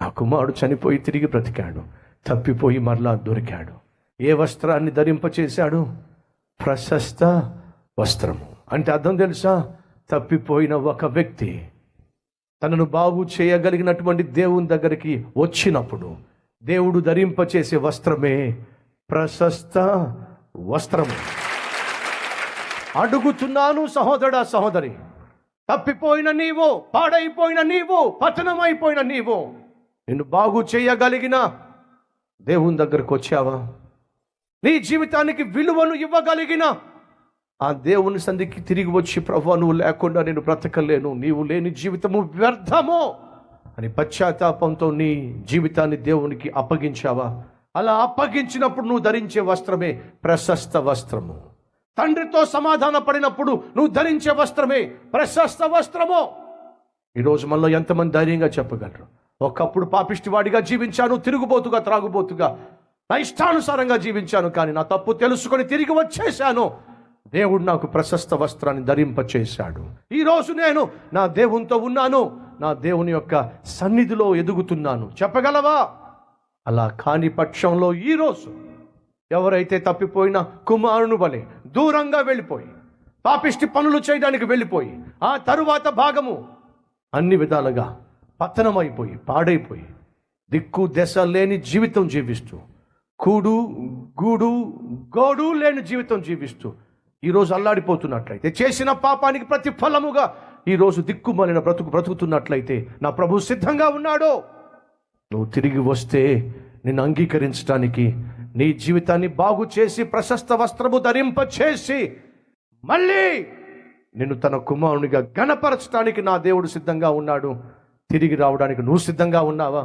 ఆ కుమారుడు చనిపోయి తిరిగి బ్రతికాడు, తప్పిపోయి మరలా దొరికాడు. ఏ వస్త్రాన్ని ధరింపచేశాడు? ప్రశస్త వస్త్రము. అంటే అర్థం తెలుసా? తప్పిపోయిన ఒక వ్యక్తి తనను బాగు చేయగలిగినటువంటి దేవుని దగ్గరికి వచ్చినప్పుడు దేవుడు ధరింపచేసే వస్త్రమే ప్రశస్త వస్త్రము. అడుగుతున్నాను సహోదరా, సహోదరి, తప్పిపోయిన నీవు, పాడైపోయిన నీవు, పతనమైపోయిన నీవు, నిన్ను బాగు చేయగలిగిన దేవుని దగ్గరకు వచ్చావా? నీ జీవితానికి విలువను ఇవ్వగలిగిన ఆ దేవుని సంధికి తిరిగి వచ్చి, ప్రభువా నువ్వు లేకుండా నేను బ్రతకలేను, నీవు లేని జీవితము వ్యర్థము అని పశ్చాత్తాపంతో నీ జీవితాన్ని దేవునికి అప్పగించావా? అలా అప్పగించినప్పుడు నువ్వు ధరించే వస్త్రమే ప్రశస్త వస్త్రము. తండ్రితో సమాధాన పడినప్పుడు నువ్వు ధరించే వస్త్రమే ప్రశస్త వస్త్రము. ఈరోజు మనలో ఎంతమంది ధైర్యంగా చెప్పగలరు? ఒకప్పుడు పాపిష్టివాడిగా జీవించాను, తిరుగుబోతుగా, త్రాగుబోతుగా, నా ఇష్టానుసారంగా జీవించాను, కానీ నా తప్పు తెలుసుకొని తిరిగి వచ్చేసాను, దేవుడు నాకు ప్రశస్త వస్త్రాన్ని ధరింపచేశాడు. ఈరోజు నేను నా దేవునితో ఉన్నాను, నా దేవుని యొక్క సన్నిధిలో ఎదుగుతున్నాను. చెప్పగలవా? అలా కాని పక్షంలో ఈరోజు ఎవరైతే తప్పిపోయిన కుమారుని వలె దూరంగా వెళ్ళిపోయి పాపిష్టి పనులు చేయడానికి వెళ్ళిపోయి ఆ తరువాత భాగము అన్ని విధాలుగా పతనమైపోయి పాడైపోయి దిక్కు దశ లేని జీవితం జీవిస్తూ, కూడు గూడు గోడు లేని జీవితం జీవిస్తూ ఈరోజు అల్లాడిపోతున్నట్లయితే, చేసిన పాపానికి ప్రతిఫలముగా ఈరోజు దిక్కుమాలిన బ్రతుకుతున్నట్లయితే నా ప్రభు సిద్ధంగా ఉన్నాడు. నువ్వు తిరిగి వస్తే నిన్ను అంగీకరించడానికి, నీ జీవితాన్ని బాగు చేసి ప్రశస్త వస్త్రము ధరింపచేసి మళ్ళీ నిన్ను తన కుమారునిగా ఘనపరచడానికి నా దేవుడు సిద్ధంగా ఉన్నాడు. తిరిగి రావడానికి నువ్వు సిద్ధంగా ఉన్నావా?